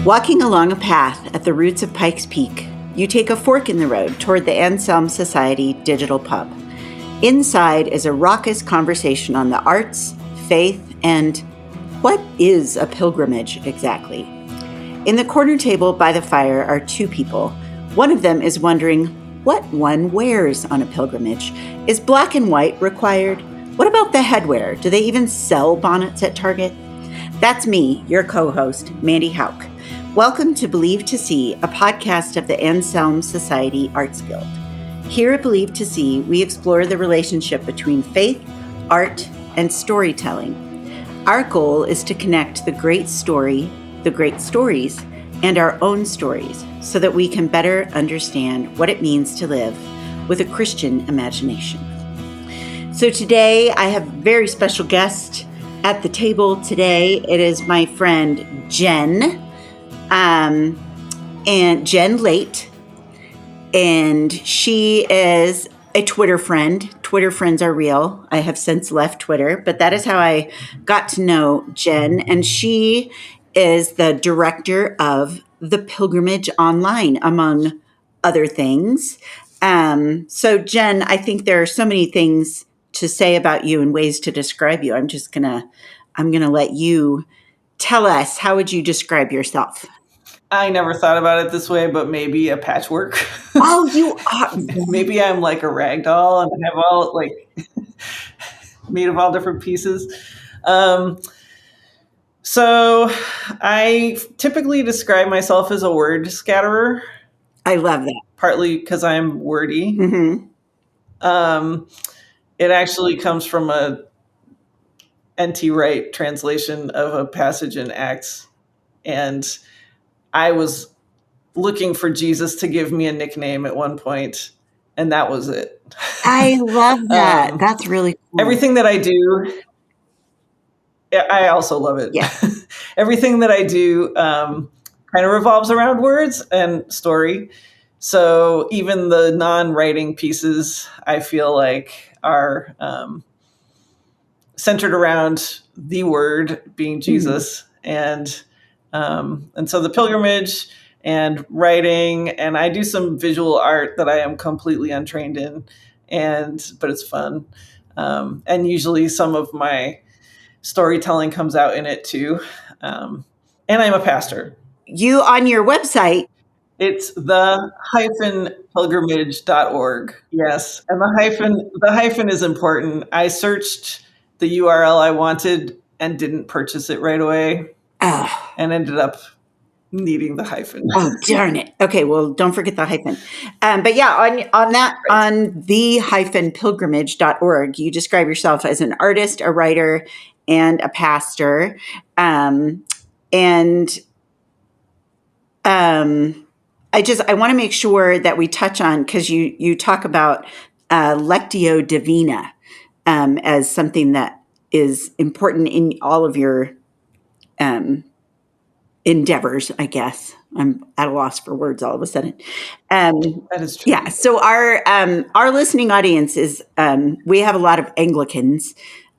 Walking along a path at the roots of Pikes Peak, you take a fork in the road toward the Anselm Society Digital Pub. Inside is a raucous conversation on the arts, faith, and what is a pilgrimage exactly? In the corner table by the fire are two people. One of them is wondering what one wears on a pilgrimage. Is black and white required? What about the headwear? Do they even sell bonnets at Target? That's me, your co-host, Mandy Hauk. Welcome to Believe to See, a podcast of the Anselm Society Arts Guild. Here at Believe to See, we explore the relationship between faith, art, and storytelling. Our goal is to connect the great story, the great stories, and our own stories so that we can better understand what it means to live with a Christian imagination. So today I have a very special guest at the table today. It is my friend Jenn, and Jenn Layte, and she is a Twitter friend. Twitter friends are real. I have since left Twitter, but that is how I got to know Jenn, and she is the director of The Pilgrimage Online, among other things. So Jenn, I think there are so many things to say about you and ways to describe you. I'm gonna let you tell us, how would you describe yourself? I never thought about it this way, but maybe a patchwork. Oh, you are. Maybe I'm like a rag doll and I have all like made of all different pieces. So I typically describe myself as a word scatterer. I love that. Partly because I'm wordy. Mm-hmm. It actually comes from a N.T. Wright translation of a passage in Acts. And I was looking for Jesus to give me a nickname at one point, and that was it. I love that. That's really cool. Everything that I do, I also love it. Yeah. Everything that I do kind of revolves around words and story. So even the non-writing pieces, I feel like, are centered around the word being Jesus. Mm-hmm. And so the pilgrimage and writing, and I do some visual art that I am completely untrained in, but it's fun. And usually some of my storytelling comes out in it too. And I'm a pastor. You, on your website, it's the-pilgrimage.org. Yes. And the hyphen is important. I searched the URL I wanted and didn't purchase it right away. And ended up needing the hyphen. Oh, darn it. Okay, well, don't forget the hyphen. But yeah, on that, right. On the-pilgrimage.org, you describe yourself as an artist, a writer, and a pastor. I want to make sure that we touch on, because you talk about Lectio Divina as something that is important in all of your endeavors, I guess. I'm at a loss for words all of a sudden. That is true. Yeah. So our listening audience is, we have a lot of Anglicans,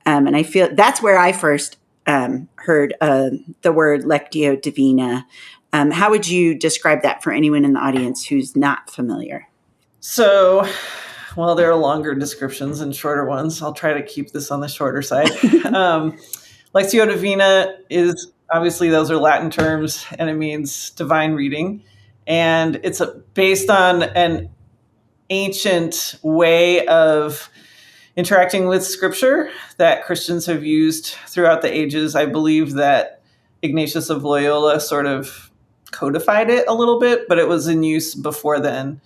and I feel that's where I first heard the word Lectio Divina. How would you describe that for anyone in the audience who's not familiar? So, well, there are longer descriptions and shorter ones. I'll try to keep this on the shorter side. Lectio Divina is, obviously, those are Latin terms, and it means divine reading. And it's based on an ancient way of interacting with Scripture that Christians have used throughout the ages. I believe that Ignatius of Loyola sort of codified it a little bit, but it was in use before then.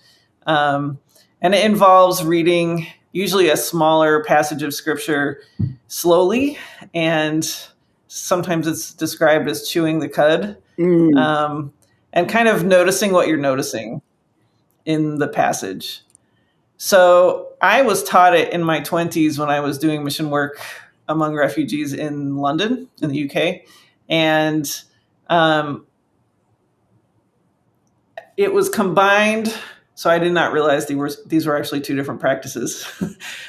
And it involves reading usually a smaller passage of Scripture slowly, and sometimes it's described as chewing the cud, and kind of noticing what you're noticing in the passage. So I was taught it in my 20s when I was doing mission work among refugees in London, in the UK. And it was combined So I did not realize these were actually two different practices.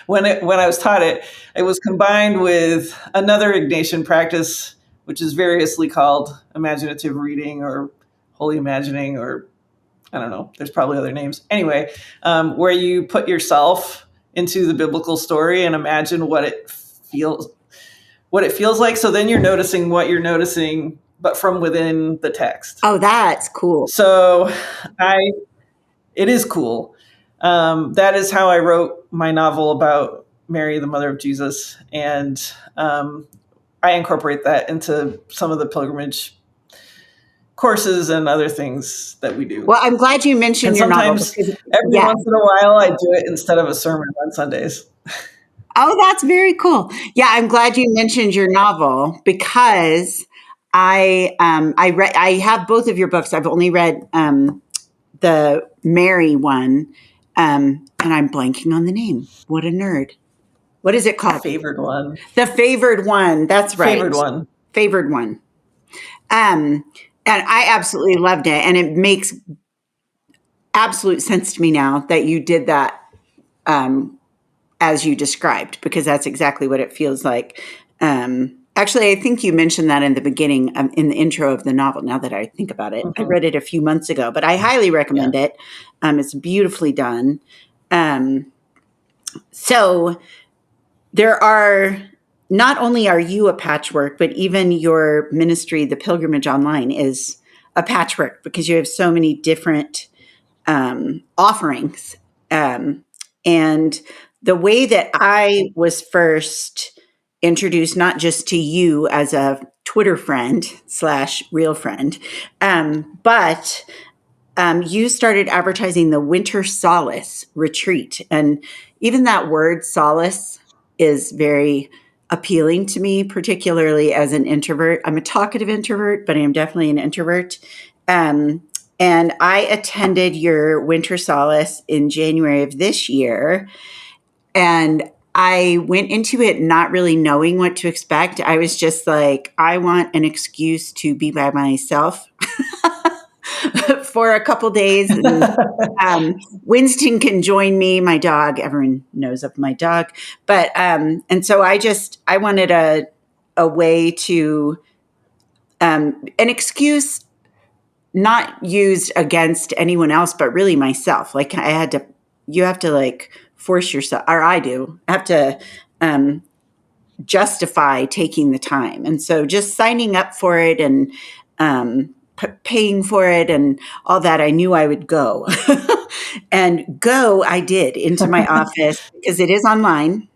When I was taught it, it was combined with another Ignatian practice, which is variously called imaginative reading or holy imagining, or I don't know. There's probably other names. Anyway, where you put yourself into the biblical story and imagine what it feels like. So then you're noticing what you're noticing, but from within the text. Oh, that's cool. So it is cool. That is how I wrote my novel about Mary, the mother of Jesus. And I incorporate that into some of the pilgrimage courses and other things that we do. Well, I'm glad you mentioned And your novel. sometimes every once in a while I do it instead of a sermon on Sundays. Oh, that's very cool. Yeah, I'm glad you mentioned your novel because I have both of your books. I've only read the Mary one, and I'm blanking on the name. What a nerd. What is it called? Favored one. The Favored One. That's right. Favored one. Favored One. And I absolutely loved it. And it makes absolute sense to me now that you did that as you described, because that's exactly what it feels like. Actually, I think you mentioned that in the beginning, in the intro of the novel, now that I think about it. I read it a few months ago, but I highly recommend it. It's beautifully done. So there are, not only are you a patchwork, but even your ministry, The Pilgrimage Online, is a patchwork because you have so many different offerings. And the way that I was first introduced, not just to you as a Twitter friend / real friend, but you started advertising the Winter Solace Retreat. And even that word solace is very appealing to me, particularly as an introvert. I'm a talkative introvert, but I am definitely an introvert. And I attended your Winter Solace in January of this year. And I went into it not really knowing what to expect. I was just like, I want an excuse to be by myself for a couple days. And, Winston can join me, my dog. Everyone knows of my dog. But, and so I wanted a way to, an excuse not used against anyone else, but really myself. Like you have to like force yourself, or I do, have to justify taking the time. And so just signing up for it and paying for it and all that, I knew I would go. And go I did into my office because it is online.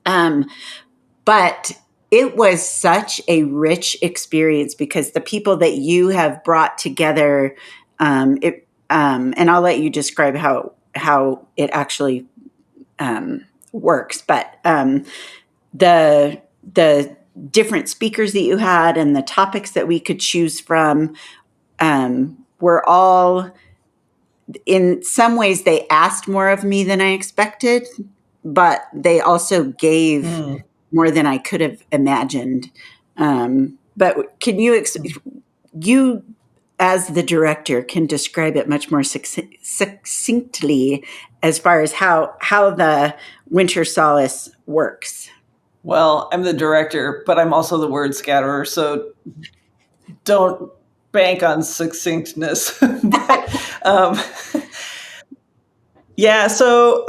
But it was such a rich experience because the people that you have brought together, and I'll let you describe how it actually works. But the different speakers that you had and the topics that we could choose from were all, in some ways, they asked more of me than I expected, but they also gave more than I could have imagined. But can you, you as the director can describe it much more succinctly as far as how the Winter Solace works? Well, I'm the director, but I'm also the word scatterer, so don't bank on succinctness. But yeah, so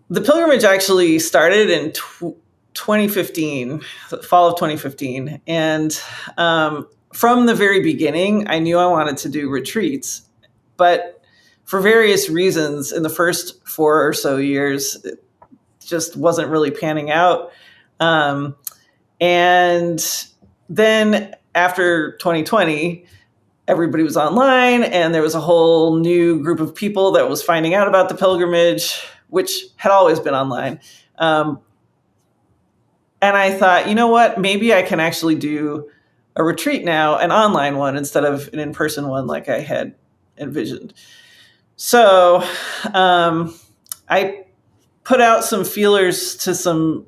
the pilgrimage actually started in 2015, the fall of 2015. And from the very beginning, I knew I wanted to do retreats. But for various reasons, in the first 4 or so years, it just wasn't really panning out. And then after 2020, everybody was online and there was a whole new group of people that was finding out about the pilgrimage, which had always been online. And I thought, you know what, maybe I can actually do a retreat now, an online one instead of an in-person one like I had envisioned. So I put out some feelers to some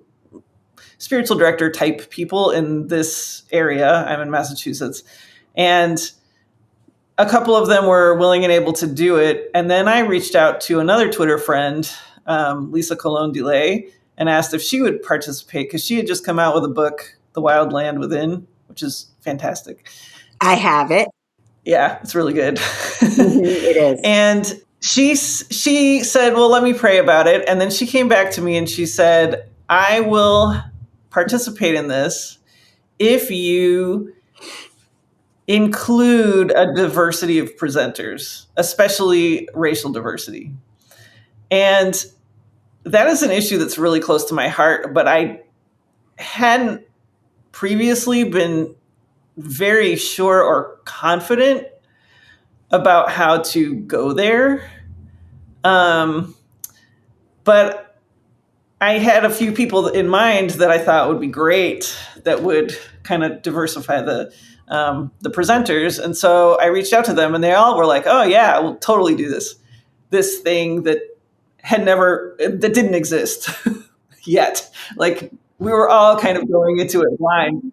spiritual director type people in this area. I'm in Massachusetts. And a couple of them were willing and able to do it. And then I reached out to another Twitter friend, Lisa Colon Delay, and asked if she would participate because she had just come out with a book, The Wild Land Within, which is fantastic. I have it. Yeah, it's really good. It is. And she said, well, let me pray about it. And then she came back to me and she said, I will participate in this if you include a diversity of presenters, especially racial diversity. And that is an issue that's really close to my heart, but I hadn't previously been very sure or confident about how to go there. But I had a few people in mind that I thought would be great that would kind of diversify the presenters. And so I reached out to them and they all were like, oh yeah, we'll totally do this thing that didn't exist yet. Like we were all kind of going into it blind.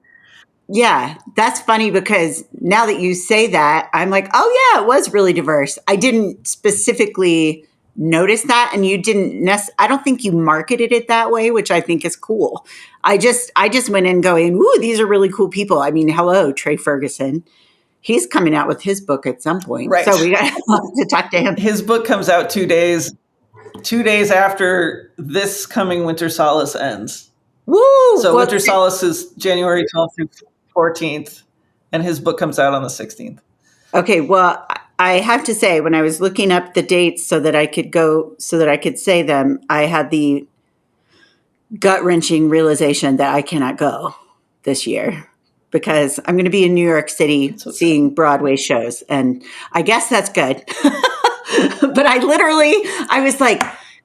Yeah, that's funny because now that you say that, I'm like, oh yeah, it was really diverse. I didn't specifically notice that, and you didn't. I don't think you marketed it that way, which I think is cool. I just went in going, ooh, these are really cool people. I mean, hello, Trey Ferguson. He's coming out with his book at some point, right? So we got to talk to him. His book comes out 2 days after this coming Winter Solace ends. Woo! So Winter Solace is January 12th through 14th, and his book comes out on the 16th. Okay, well, I have to say, when I was looking up the dates so that I could say them, I had the gut-wrenching realization that I cannot go this year because I'm going to be in New York City seeing Broadway shows, and I guess that's good. But I was like,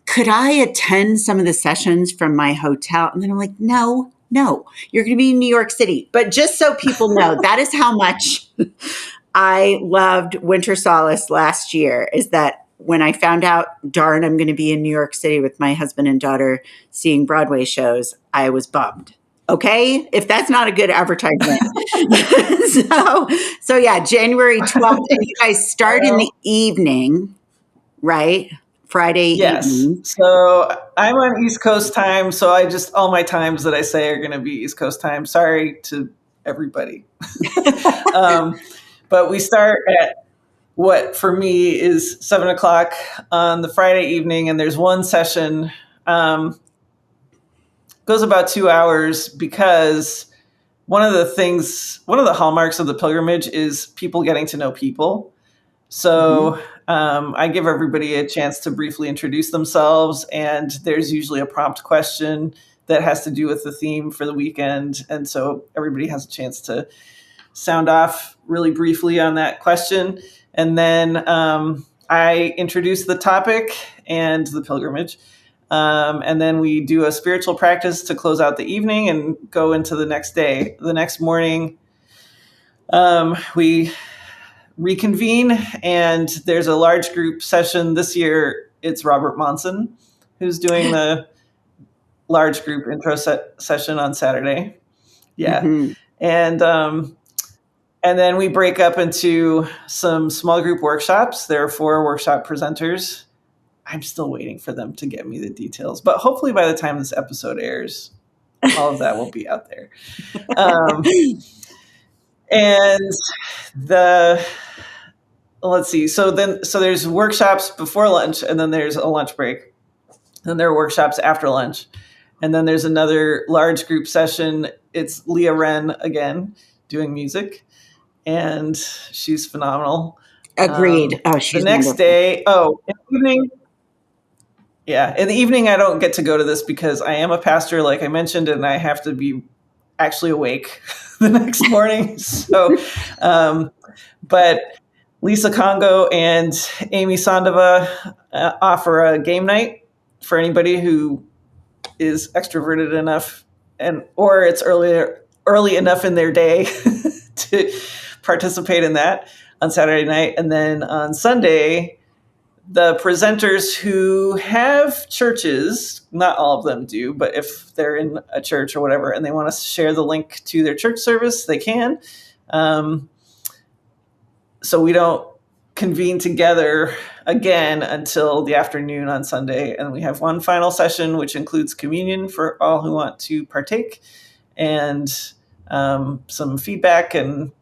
could I attend some of the sessions from my hotel? And then I'm like, no, you're going to be in New York City. But just so people know, that is how much I loved Winter Solace last year, is that when I found out, darn, I'm going to be in New York City with my husband and daughter seeing Broadway shows, I was bummed. Okay, if that's not a good advertisement. so yeah, January 12th, and you guys start in the evening, right? Friday evening. So I'm on East Coast time, so all my times that I say are going to be East Coast time. Sorry to everybody. But we start at what for me is 7:00 on the Friday evening, and there's one session. Goes about 2 hours because one of the hallmarks of the pilgrimage is people getting to know people. So I give everybody a chance to briefly introduce themselves, and there's usually a prompt question that has to do with the theme for the weekend. And so everybody has a chance to sound off really briefly on that question. And then I introduce the topic and the pilgrimage. And then we do a spiritual practice to close out the evening and go into the next day. The next morning, we reconvene, and there's a large group session. This year, it's Robert Monson who's doing the large group intro session on Saturday. Yeah. Mm-hmm. And then we break up into some small group workshops. There are 4 workshop presenters. I'm still waiting for them to get me the details, but hopefully by the time this episode airs, all of that will be out there. And let's see. So there's workshops before lunch, and then there's a lunch break. Then there are workshops after lunch. And then there's another large group session. It's Leah Wren again doing music, and she's phenomenal. Agreed. She's the next wonderful. Day. In the evening. Yeah, in the evening I don't get to go to this because I am a pastor, like I mentioned, and I have to be actually awake the next morning. So, but Lisa Congo and Amy Sandova offer a game night for anybody who is extroverted enough or it's early enough in their day to participate in that on Saturday night. And then on Sunday, the presenters who have churches, not all of them do, but if they're in a church or whatever and they want to share the link to their church service, they can. so we don't convene together again until the afternoon on Sunday. And we have one final session, which includes communion for all who want to partake, and some feedback and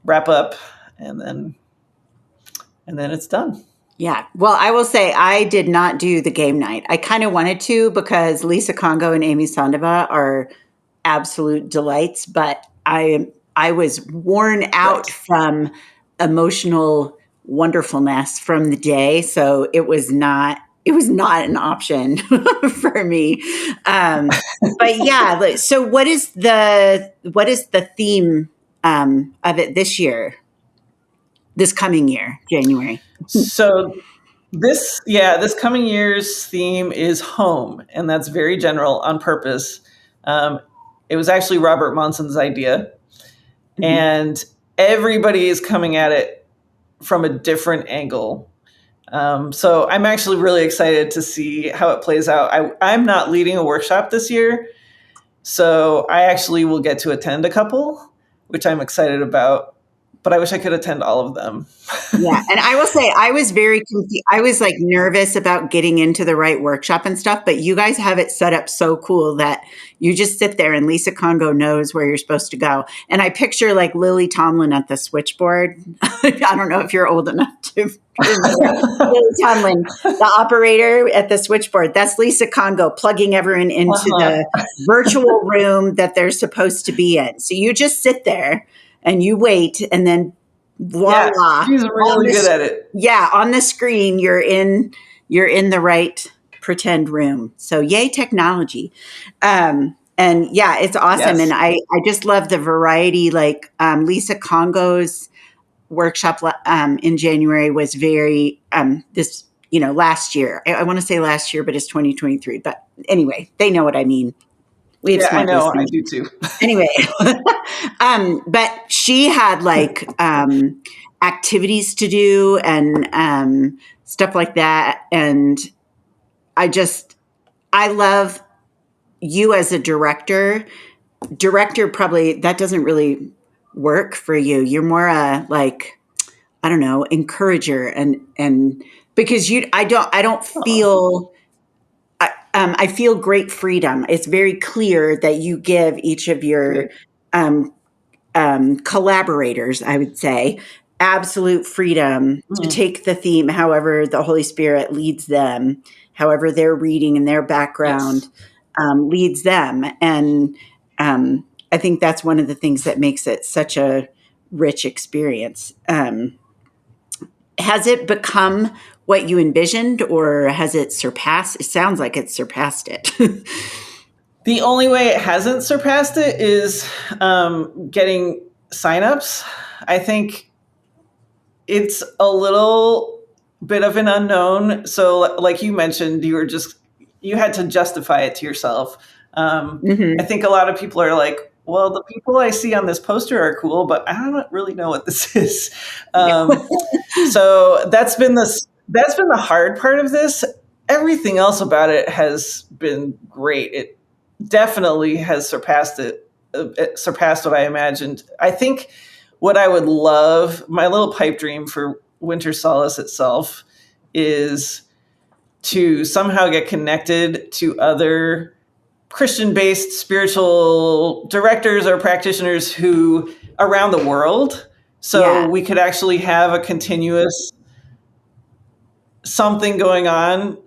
wrap up, and then it's done. Yeah. Well, I will say I did not do the game night. I kind of wanted to because Lisa Congo and Amy Sandoval are absolute delights, but I was worn out from emotional wonderfulness from the day, so it was not an option for me. But yeah, so what is the theme of it this year? This coming year, January. So this coming year's theme is home, and that's very general on purpose. It was actually Robert Monson's idea, and everybody is coming at it from a different angle. So I'm actually really excited to see how it plays out. I'm not leading a workshop this year, so I actually will get to attend a couple, which I'm excited about. But I wish I could attend all of them. Yeah. And I will say, I was very confused. I was like nervous about getting into the right workshop and stuff, but you guys have it set up so cool that you just sit there and Lisa Congo knows where you're supposed to go. And I picture like Lily Tomlin at the switchboard. I don't know if you're old enough to remember Lily Tomlin, the operator at the switchboard. That's Lisa Congo plugging everyone into the virtual room that they're supposed to be in. So you just sit there and you wait, and then voila. Yeah, she's really good at it. Yeah, on the screen, you're in the right pretend room. So yay, technology. And yeah, it's awesome. Yes. And I just love the variety. Like Lisa Congo's workshop in January was very, last year. I want to say last year, but it's 2023. But anyway, they know what I mean. We have I know. I do too. Anyway, but she had like activities to do and stuff like that. And I love you as a director. Director, probably that doesn't really work for you. You're more a I don't know, encourager and because I don't feel. I feel great freedom. It's very clear that you give each of your collaborators, I would say, absolute freedom to take the theme however the Holy Spirit leads them, however their reading and their background leads them. And I think that's one of the things that makes it such a rich experience. Has it become what you envisioned, or has it surpassed? It sounds like it's surpassed it. The only way it hasn't surpassed it is getting signups. I think it's a little bit of an unknown. So like you mentioned, you had to justify it to yourself. I think a lot of people are like, well, the people I see on this poster are cool, but I don't really know what this is. So that's been the hard part of this. Everything else about it has been great. It definitely has surpassed what I imagined. I think what I would love, my little pipe dream for Winter Solace itself, is to somehow get connected to other Christian-based spiritual directors or practitioners who around the world. So we could actually have a continuous something going on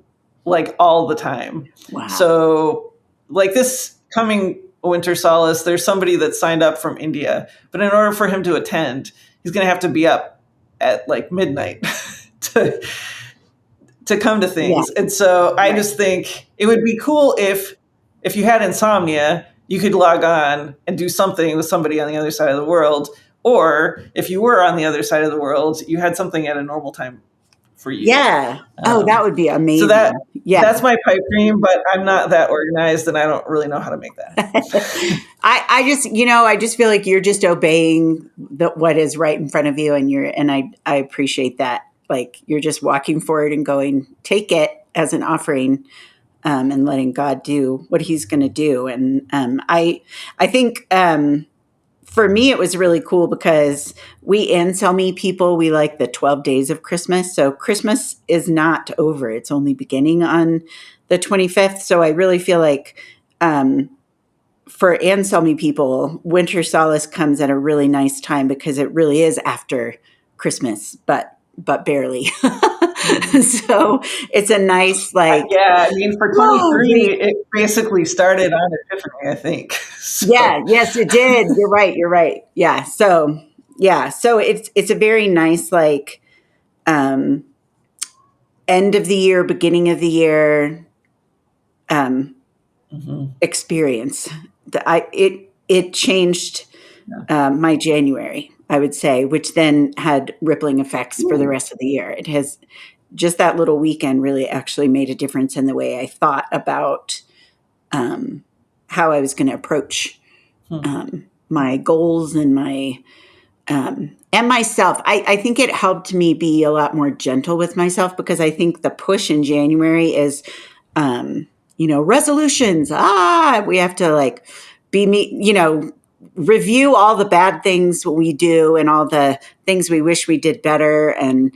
like all the time. Wow. So like this coming Winter Solace, there's somebody that signed up from India, but in order for him to attend, he's going to have to be up at like midnight to come to things. Yeah. And so I just think it would be cool if you had insomnia, you could log on and do something with somebody on the other side of the world. Or if you were on the other side of the world, you had something at a normal time for you. Yeah. That would be amazing. So that's my pipe dream, but I'm not that organized and I don't really know how to make that. I just feel like you're just obeying what is right in front of you, and I appreciate that. Like you're just walking forward and going, take it as an offering, and letting God do what He's going to do. And I think for me, it was really cool because we Anselmi people, we like the 12 days of Christmas. So Christmas is not over. It's only beginning on the 25th. So I really feel like for Anselmi people, winter solace comes at a really nice time because it really is after Christmas, but barely. So it's a nice Yeah, I mean, for oh, 23, it basically started on Epiphany, I think. yeah, yes, it did. You're right. You're right. So it's a very nice um, end of the year, beginning of the year um, experience. It changed my January, I would say, which then had rippling effects for the rest of the year. It has just that little weekend really actually made a difference in the way I thought about how I was going to approach my goals and and myself. I think it helped me be a lot more gentle with myself because I think the push in January is, resolutions. We have to review all the bad things we do and all the things we wish we did better. And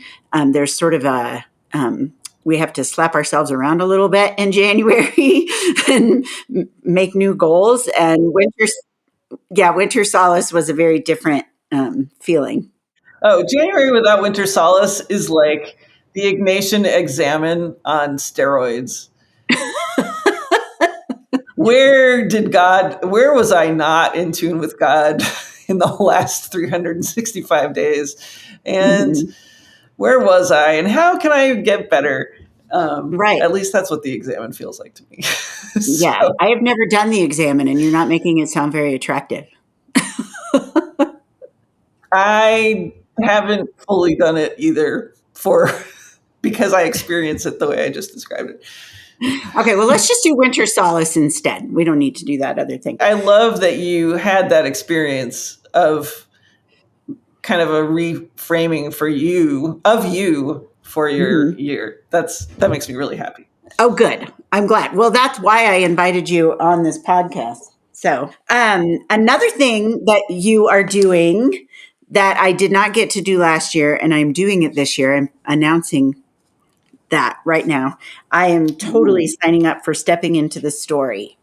there's sort of we have to slap ourselves around a little bit in January and make new goals. And winter solace was a very different feeling. Oh, January without winter solace is like the Ignatian examen on steroids. Where was I not in tune with God in the last 365 days? And Mhm. where was I? And how can I get better? Right. At least that's what the examen feels like to me. Yeah. So I have never done the examen, and you're not making it sound very attractive. I haven't fully done it either because I experience it the way I just described it. Okay, well, let's just do winter solace instead. We don't need to do that other thing. I love that you had that experience of kind of a reframing for you for your Mhm. year. That makes me really happy. Oh, good. I'm glad. Well, that's why I invited you on this podcast. So, another thing that you are doing that I did not get to do last year, and I'm doing it this year, I'm announcing that right now. I am totally signing up for stepping into the story.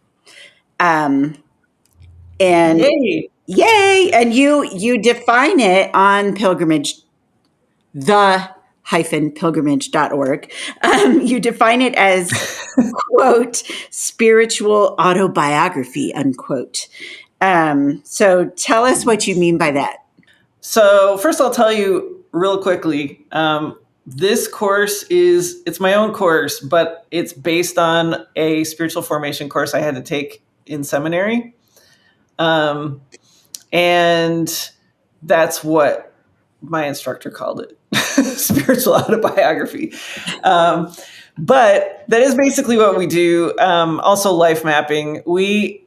Um, and Yay! yay! And you define it on pilgrimage, the-pilgrimage.org. You define it as quote spiritual autobiography unquote. So tell us what you mean by that. So first I'll tell you real quickly, this course it's my own course, but it's based on a spiritual formation course I had to take in seminary. And that's what my instructor called it, spiritual autobiography. But that is basically what we do. Also life mapping. We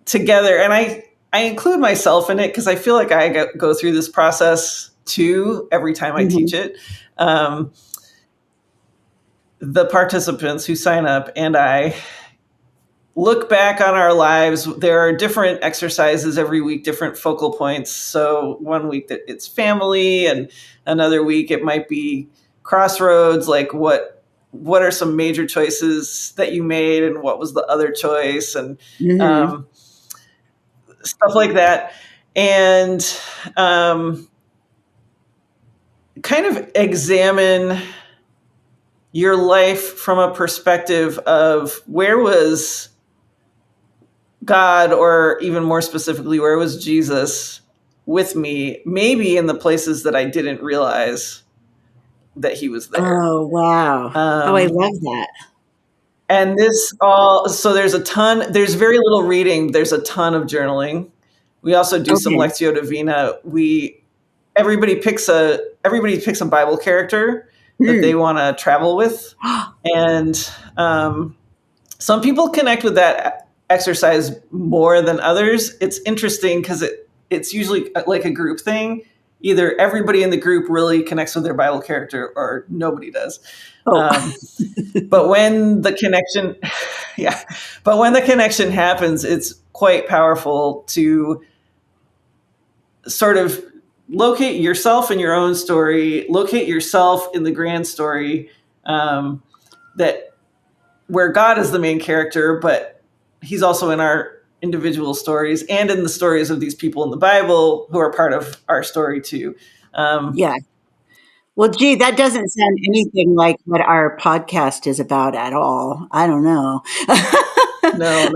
together, and I include myself in it because I feel like I go through this process too every time I teach it. The participants who sign up and I look back on our lives. There are different exercises every week, different focal points. So one week that it's family, and another week it might be crossroads, like what are some major choices that you made and what was the other choice, and Mm-hmm. stuff like that. And kind of examine your life from a perspective of where was God, or even more specifically, where was Jesus with me, maybe in the places that I didn't realize that he was there. Oh, wow. Oh, I love that. And so there's very little reading, there's a ton of journaling. We also do some Okay. Lectio Divina. Everybody picks a Bible character that they Hmm. want to travel with. And some people connect with that exercise more than others. It's interesting because it's usually like a group thing. Either everybody in the group really connects with their Bible character, or nobody does. Oh. But when the connection, yeah, but when the connection happens, it's quite powerful to sort of locate yourself in your own story, locate yourself in the grand story, that where God is the main character, but he's also in our individual stories and in the stories of these people in the Bible who are part of our story too. Yeah. Well, gee, that doesn't sound anything like what our podcast is about at all. I don't know. No, no.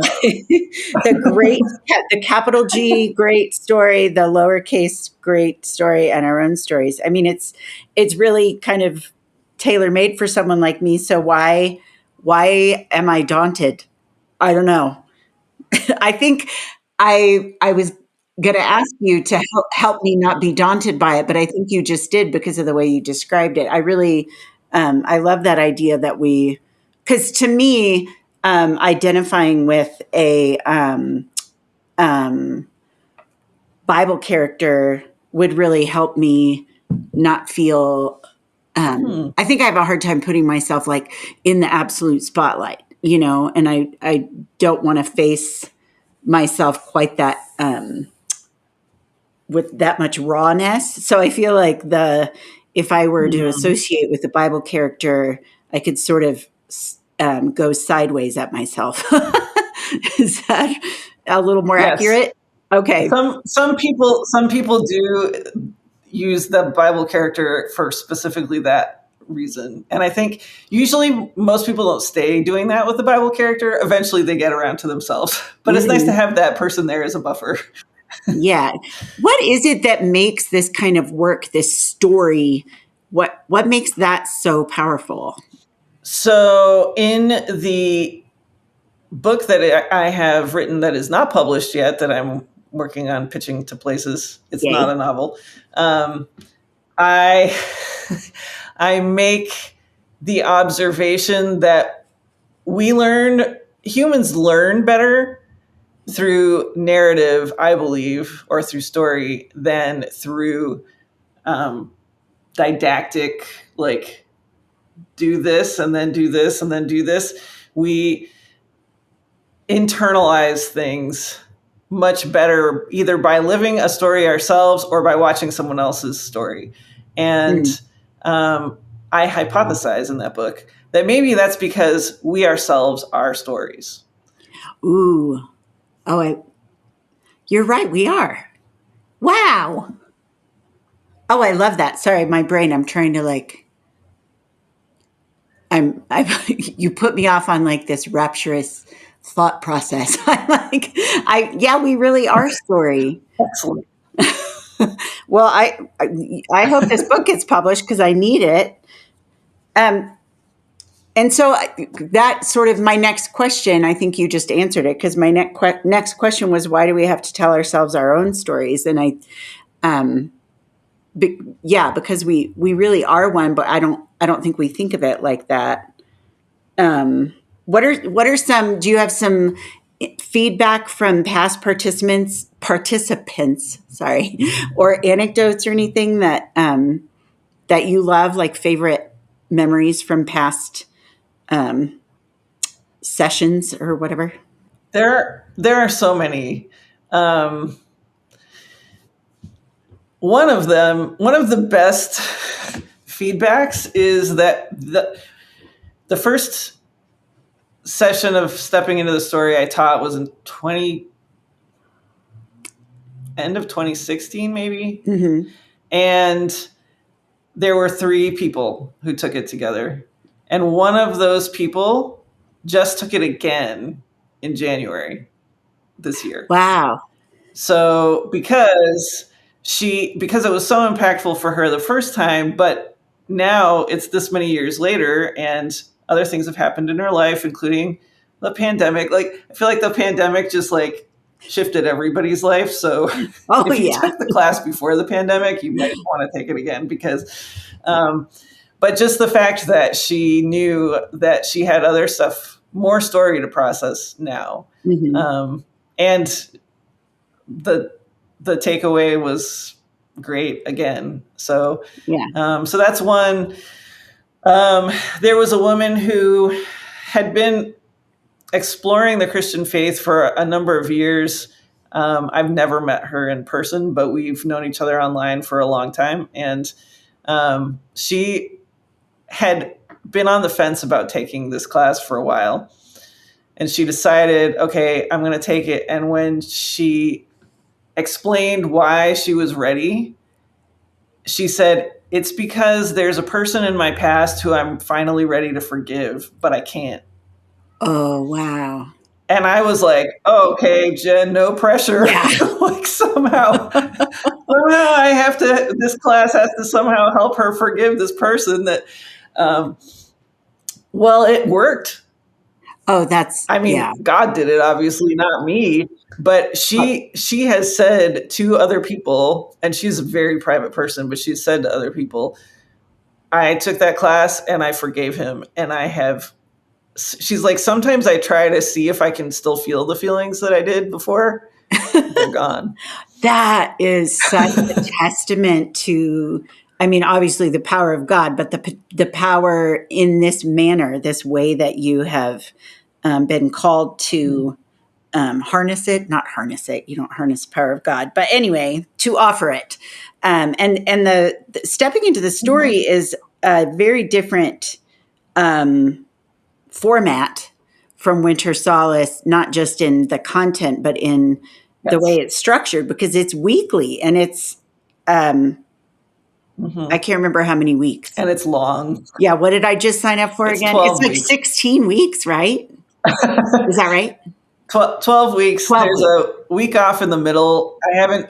The capital G great story, the lowercase great story, and our own stories. I mean, it's really kind of tailor made for someone like me. So why am I daunted? I don't know. I think I was going to ask you to help me not be daunted by it, but I think you just did because of the way you described it. I really I love that idea that because to me, identifying with a um, Bible character would really help me not feel. I think I have a hard time putting myself like in the absolute spotlight, and I don't want to face myself quite that with that much rawness. So I feel like if I were to associate with the Bible character, I could sort of go sideways at myself. Is that a little more Yes. accurate? Okay. Some people do use the Bible character for specifically that reason. And I think usually most people don't stay doing that with the Bible character. Eventually they get around to themselves. But it's nice to have that person there as a buffer. Yeah. What is it that makes this kind of work, this story? What makes that so powerful? So in the book that I have written that is not published yet, that I'm working on pitching to places, it's Yay. not a novel. I I make the observation that humans learn better through narrative, I believe, or through story than through didactic, like do this and then do this and then do this. We internalize things much better either by living a story ourselves or by watching someone else's story. And I hypothesize in that book that maybe that's because we ourselves are stories. Ooh. Oh, you're right. We are. Wow. Oh, I love that. Sorry, my brain. I'm trying to you put me off on like this rapturous thought process. Yeah, we really are story. Excellent. Well, I hope this book gets published because I need it. And so that sort of my next question, I think you just answered it because my next question was, why do we have to tell ourselves our own stories? And because we really are one, but I don't think we think of it like that. What are some? Do you have some feedback from past participants? Sorry, or anecdotes or anything that that you love, like favorite memories from past sessions or whatever? There are so many. One of the best feedbacks is that the first session of stepping into the story I taught was in end of 2016, maybe. Mm-hmm. And there were 3 people who took it together. And one of those people just took it again in January this year. Wow. So because it was so impactful for her the first time, but now it's this many years later and other things have happened in her life, including the pandemic. Like, I feel like the pandemic just like shifted everybody's life. So Oh, if you yeah. took the class before the pandemic, you might want to take it again because, but just the fact that she knew that she had other stuff, more story to process now. Mm-hmm. And the takeaway was great again. So, Yeah. so that's one. There was a woman who had been exploring the Christian faith for a number of years, I've never met her in person, but we've known each other online for a long time. And she had been on the fence about taking this class for a while. And she decided, okay, I'm going to take it. And when she explained why she was ready, she said, it's because there's a person in my past who I'm finally ready to forgive, but I can't. Oh, wow. And I was like, oh, okay, Jen, no pressure. Yeah. Like somehow I have to, this class has to somehow help her forgive this person that, well, it worked. Oh, yeah. God did it, obviously, not me. But she has said to other people, and she's a very private person, but she's said to other people, I took that class and I forgave him. And she's like, sometimes I try to see if I can still feel the feelings that I did before. They're gone. That is such a testament to, obviously the power of God, but the power in this manner, this way that you have been called to harness it, not harness it. You don't harness the power of God, but anyway, to offer it. And the stepping into the story is a very different format from Winter Solace, not just in the content, but in the way it's structured, because it's weekly and it's, I can't remember how many weeks. And it's long. Yeah. What did I just sign up for again? It's like 16 weeks, right? Is that right? 12 weeks. There's a week off in the middle. I haven't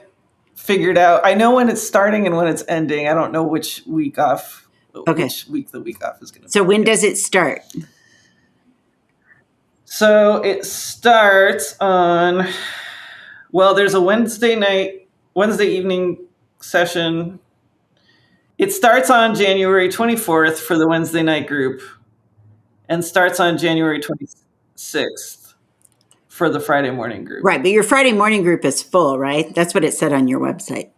figured out. I know when it's starting and when it's ending. I don't know which week off, which week the week off is going to be. So when does it start? So it starts on, there's a Wednesday evening session. It starts on January 24th for the Wednesday night group and starts on January 26th for the Friday morning group. Right. But your Friday morning group is full, right? That's what it said on your website.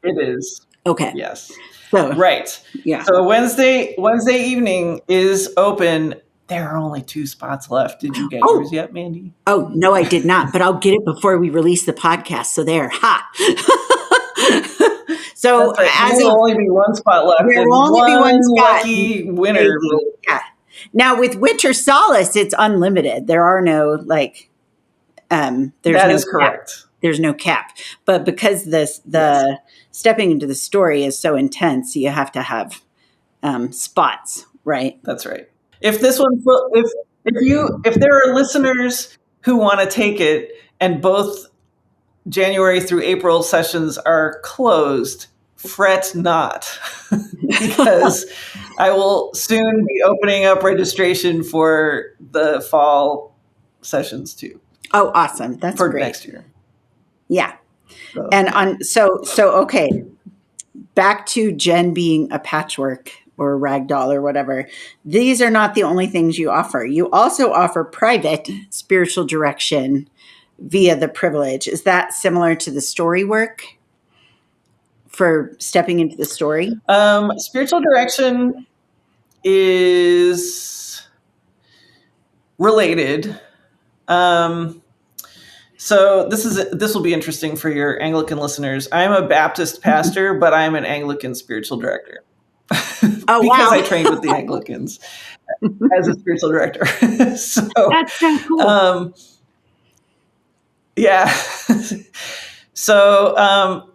It is. Okay. Yes. So, right. Yeah. So Wednesday evening is open. There are only 2 spots left. Did you get yours yet, Mandy? Oh, no, I did not, but I'll get it before we release the podcast. So there, So there will only be 1 spot left. There will only be 1 spot. Lucky winner. Yeah. Now with Winter Solace, it's unlimited. There are no that is correct. There's no cap. But because the stepping into the story is so intense, you have to have spots, right? That's right. If this one, if there are listeners who want to take it and both January through April sessions are closed, fret not, because I will soon be opening up registration for the fall sessions too. Oh, awesome! That's for great. Next year. Yeah, and so okay. Back to Jen being a patchwork or a ragdoll or whatever. These are not the only things you offer. You also offer private spiritual direction via the privilege. Is that similar to the story work for stepping into the story? Spiritual direction is related. So this will be interesting for your Anglican listeners. I'm a Baptist pastor, but I'm an Anglican spiritual director. Oh, because wow. I trained with the Anglicans as a spiritual director. So that's so cool. Yeah. So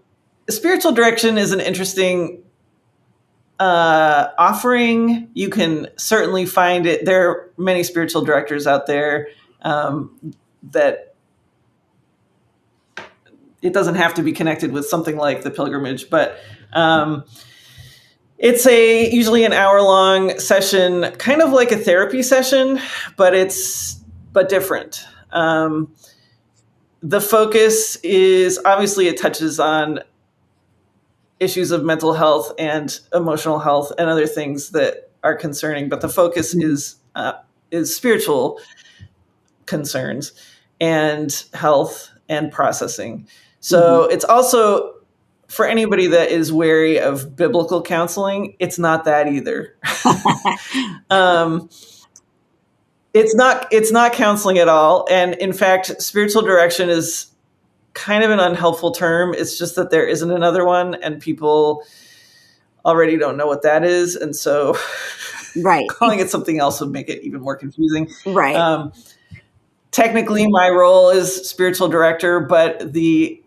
spiritual direction is an interesting offering. You can certainly find it. There are many spiritual directors out there that it doesn't have to be connected with something like the pilgrimage, but it's usually an hour-long session, kind of like a therapy session, but different. The focus is, obviously it touches on issues of mental health and emotional health and other things that are concerning, but the focus is spiritual concerns and health and processing. So it's also, for anybody that is wary of biblical counseling, it's not that either. It's not counseling at all. And in fact, spiritual direction is kind of an unhelpful term. It's just that there isn't another one, and people already don't know what that is. And so Right. calling it something else would make it even more confusing. Right. Technically, my role is spiritual director, but the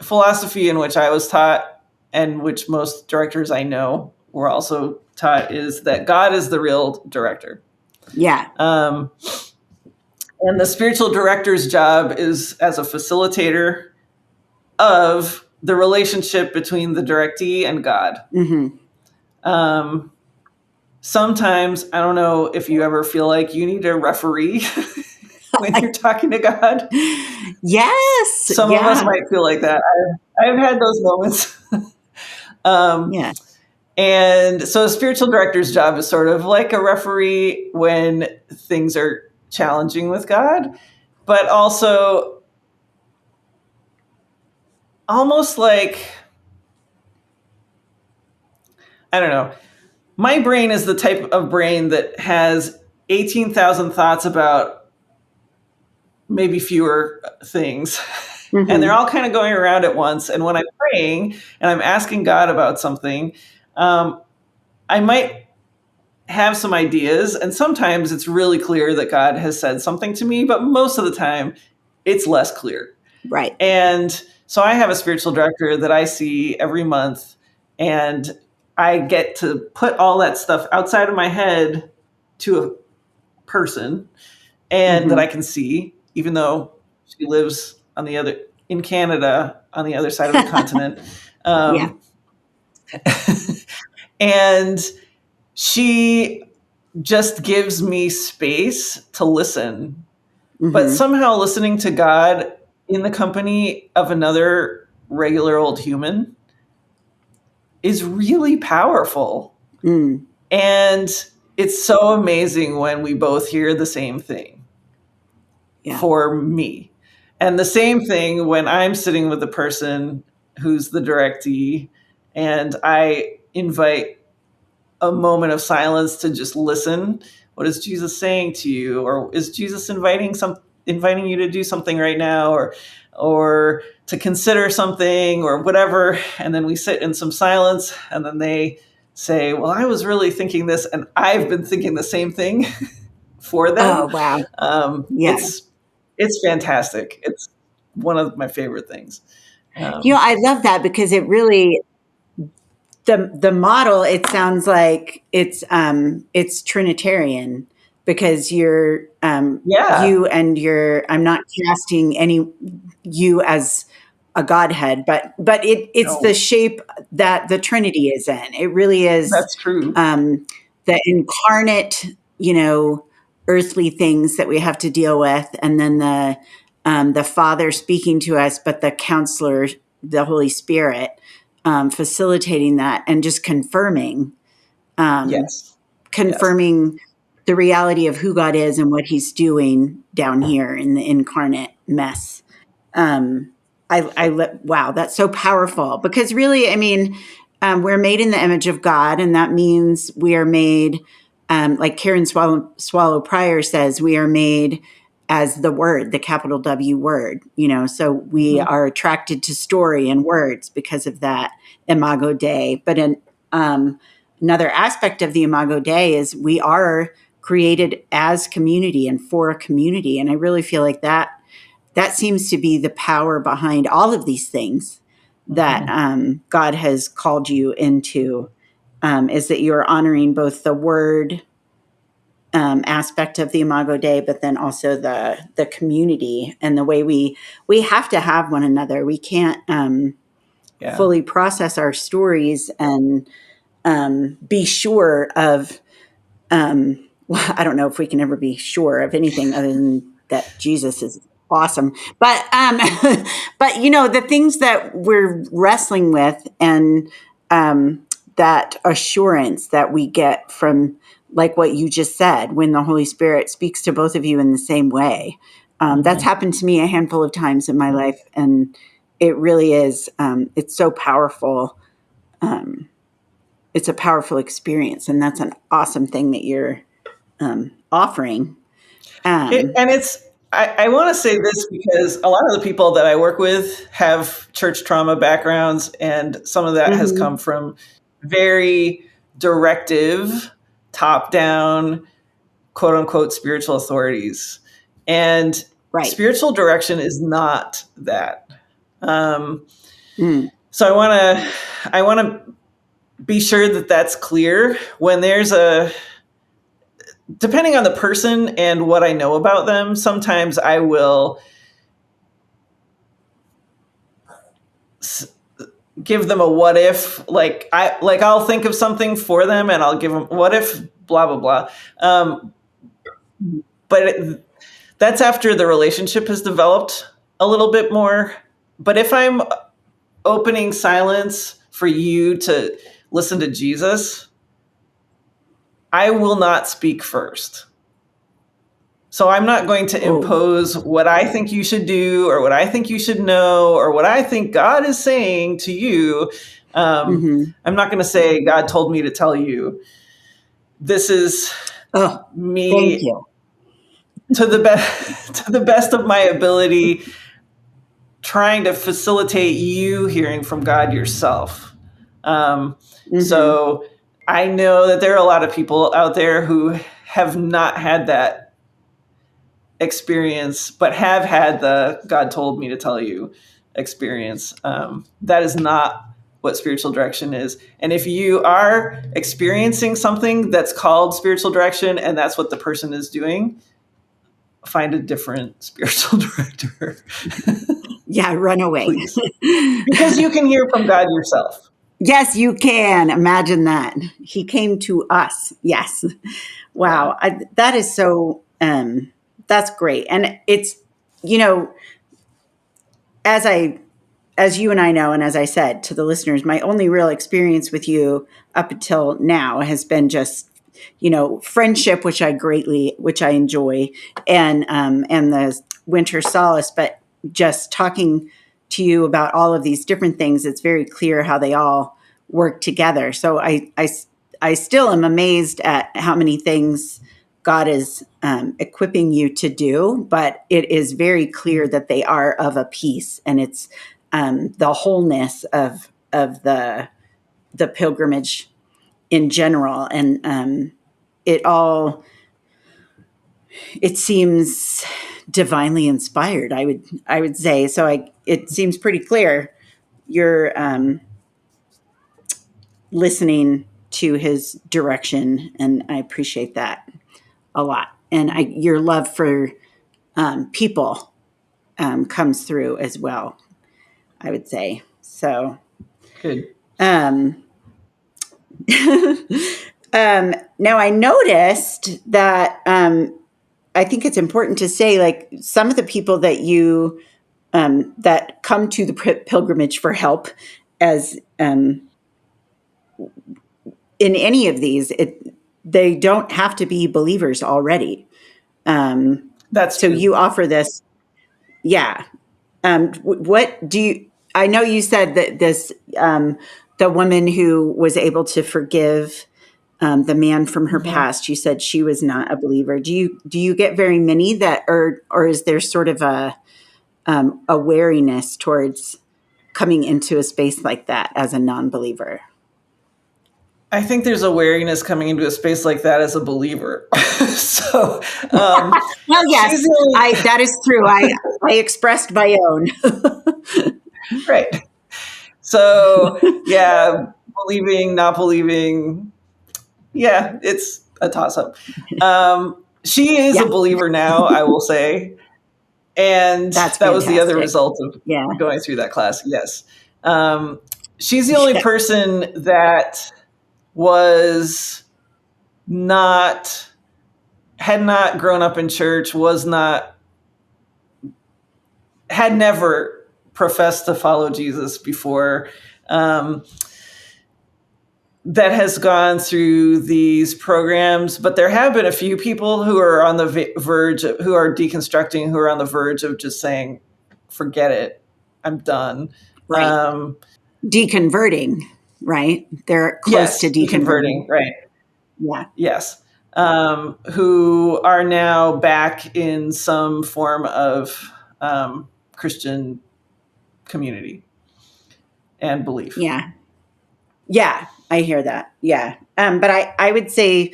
philosophy in which I was taught, and which most directors I know were also taught, is that God is the real director. Yeah. And the spiritual director's job is as a facilitator of the relationship between the directee and God. Mm-hmm. Sometimes, I don't know if you ever feel like you need a referee when you're talking to God. Yes. Some of us might feel like that. I've had those moments. Yeah. And so a spiritual director's job is sort of like a referee when things are challenging with God, but also almost like, I don't know. My brain is the type of brain that has 18,000 thoughts about maybe fewer things. Mm-hmm. And they're all kind of going around at once. And when I'm praying and I'm asking God about something, I might have some ideas. And sometimes it's really clear that God has said something to me, but most of the time it's less clear. Right. And so I have a spiritual director that I see every month, and I get to put all that stuff outside of my head to a person, and that I can see, even though she lives in Canada on the other side of the continent. Yeah. And she just gives me space to listen. Mm-hmm. But somehow listening to God in the company of another regular old human is really powerful. Mm. And it's so amazing when we both hear the same thing. Yeah. For me. And the same thing when I'm sitting with the person who's the directee, and I invite a moment of silence to just listen. What is Jesus saying to you? Or is Jesus inviting you to do something right now, or to consider something, or whatever? And then we sit in some silence, and then they say, well, I was really thinking this, and I've been thinking the same thing for them. Oh, wow. Yeah. It's fantastic. It's one of my favorite things. I love that, because it really, the model, it sounds like it's Trinitarian, because you're you and I'm not casting you as a Godhead, but it's the shape that the Trinity is in. It really is. That's true. The incarnate, earthly things that we have to deal with, and then the Father speaking to us, but the Counselor, the Holy Spirit, facilitating that and just confirming, confirming the reality of who God is and what He's doing down here in the incarnate mess. Wow, that's so powerful, because really, I mean, we're made in the image of God, and that means we are made, like Karen Swallow Prior says, we are made as the Word, the capital W word, so we are attracted to story and words because of that Imago Dei. But another aspect of the Imago Dei is we are created as community and for a community. And I really feel like that seems to be the power behind all of these things that God has called you into, is that you're honoring both the word aspect of the Imago Dei, but then also the community and the way we have to have one another. We can't fully process our stories and be sure of, well, I don't know if we can ever be sure of anything other than that Jesus is awesome. But but the things that we're wrestling with, and that assurance that we get from, like what you just said, when the Holy Spirit speaks to both of you in the same way. That's happened to me a handful of times in my life, and it really is. It's so powerful. It's a powerful experience, and that's an awesome thing that you're offering. And I want to say this because a lot of the people that I work with have church trauma backgrounds, and some of that has come Mm-hmm. from very directive, top down, quote unquote, spiritual authorities. And Right. spiritual direction is not that. Um, Mm. so I want to be sure that that's clear when there's depending on the person and what I know about them, sometimes I will give them a what if, I'll think of something for them and I'll give them what if blah blah blah. Um, but that's after the relationship has developed a little bit more. But if I'm opening silence for you to listen to Jesus, I will not speak first. So I'm not going to Oh. impose what I think you should do or what I think you should know or what I think God is saying to you. Mm-hmm. I'm not going to say, God told me to tell you. This is Oh, thank me you. to the best to the best of my ability trying to facilitate you hearing from God yourself. Mm-hmm. So I know that there are a lot of people out there who have not had that experience, but have had the God told me to tell you experience. That is not what spiritual direction is. And if you are experiencing something that's called spiritual direction and that's what the person is doing, find a different spiritual director. Yeah, run away. Please. Because you can hear from God yourself. Yes, you can. Imagine that. He came to us. Yes. Yeah. Wow. That is so, that's great. And it's, you know, as I, as you and I know, and as I said to the listeners, my only real experience with you up until now has been just, friendship, which I enjoy, and the winter solace. But just talking to you about all of these different things, it's very clear how they all work together. So I still am amazed at how many things God is equipping you to do, but it is very clear that they are of a piece, and it's the wholeness of the pilgrimage in general, and it all it seems divinely inspired. I would say so. It seems pretty clear you're listening to his direction, and I appreciate that a lot. And your love for people comes through as well, I would say. So, Good. um, now I noticed that I think it's important to say, like, some of the people that you that come to the pilgrimage for help, as in any of these, they don't have to be believers already. That's So true. you offer this, yeah. What do you? I know you said that the woman who was able to forgive the man from her Mhm. past. You said she was not a believer. Do you get very many that, or is there sort of a wariness towards coming into a space like that as a non-believer? I think there's a wariness coming into a space like that as a believer. So um, Well, yes, she's the only, I that is true. I expressed my own. right. So yeah, believing, not believing, yeah, it's a toss up. She is Yeah, a believer now, I will say, and that's that was the other fantastic. result of Yeah, going through that class. Yes, she's the only yeah, person that was not had not grown up in church, was not had never professed to follow Jesus before. Um, that has gone through these programs, but there have been a few people who are on the verge, who are deconstructing, who are on the verge of just saying, forget it, I'm done. right. Um, Deconverting, right? They're close to yes, deconverting, deconverting. right. Yeah. Yes. who are now back in some form of Christian community and belief. Yeah. Yeah, I hear that. Yeah. But I would say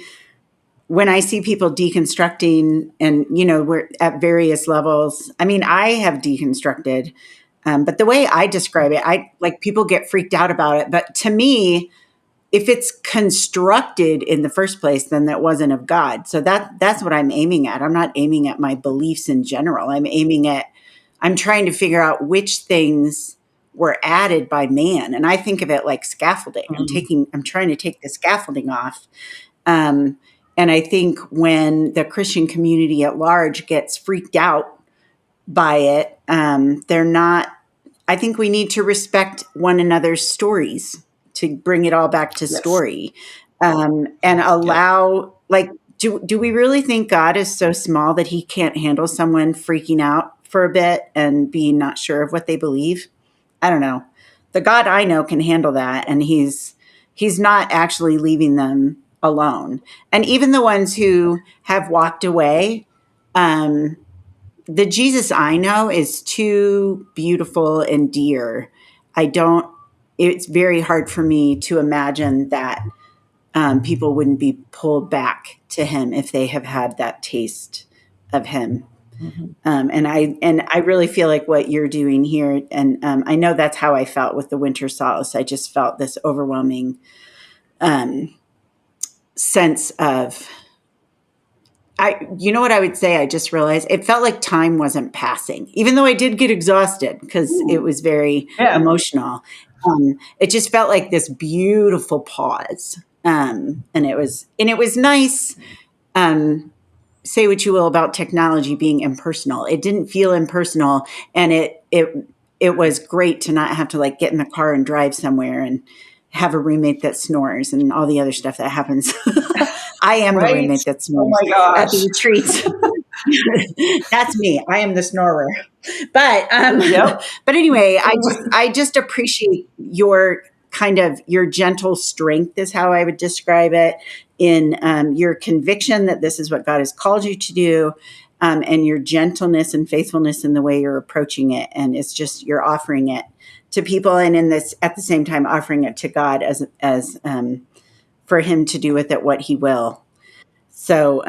when I see people deconstructing and, we're at various levels, I mean, I have deconstructed, but the way I describe it, people get freaked out about it. But to me, if it's constructed in the first place, then that wasn't of God. So that's what I'm aiming at. I'm not aiming at my beliefs in general. I'm trying to figure out which things were added by man. And I think of it like scaffolding. I'm trying to take the scaffolding off. And I think when the Christian community at large gets freaked out by it, they're not, I think we need to respect one another's stories, to bring it all back to story, and allow, do we really think God is so small that he can't handle someone freaking out for a bit and being not sure of what they believe? I don't know. The God I know can handle that, and he's not actually leaving them alone. And even the ones who have walked away, the Jesus I know is too beautiful and dear. It's very hard for me to imagine that people wouldn't be pulled back to him if they have had that taste of him. And I really feel like what you're doing here, and I know that's how I felt with the Winter Solace. I just felt this overwhelming sense of, you know what I would say? I just realized it felt like time wasn't passing, even though I did get exhausted because it was very emotional. It just felt like this beautiful pause, and it was nice. Say what you will about technology being impersonal. It didn't feel impersonal, and it was great to not have to get in the car and drive somewhere and have a roommate that snores and all the other stuff that happens. I am the roommate that snores at the retreats. That's me. I am the snorer. But but anyway, I just appreciate your your gentle strength is how I would describe it, in your conviction that this is what God has called you to do, and your gentleness and faithfulness in the way you're approaching it. And it's just, you're offering it to people, and in this, at the same time, offering it to God as for him to do with it what he will. So,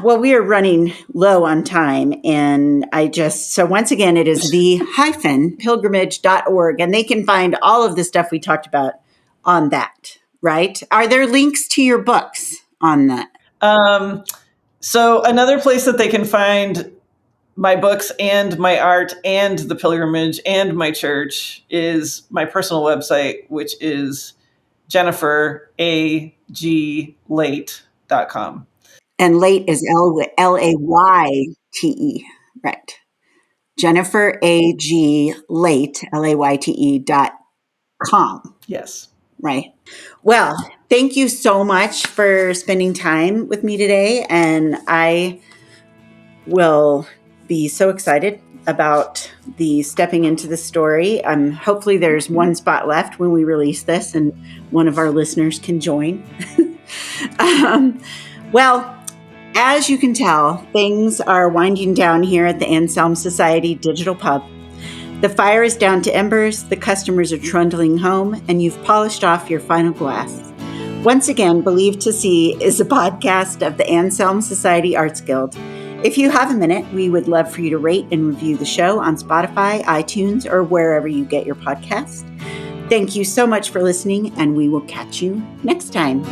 well, we are running low on time, and so once again, it is the-pilgrimage.org, and they can find all of the stuff we talked about on that, right? Are there links to your books on that? So another place that they can find my books and my art and the pilgrimage and my church is my personal website, which is JenniferAGLayte.com. And Layte is Layte, right? Jennifer A.G. Layte, LAYTE.com. Yes. Right. Well, thank you so much for spending time with me today. And I will be so excited about the stepping into the story. Hopefully there's one spot left when we release this and one of our listeners can join. Well, as you can tell, things are winding down here at the Anselm Society Digital Pub. The fire is down to embers, the customers are trundling home, and you've polished off your final glass. Once again, Believe to See is a podcast of the Anselm Society Arts Guild. If you have a minute, we would love for you to rate and review the show on Spotify, iTunes, or wherever you get your podcast. Thank you so much for listening, and we will catch you next time.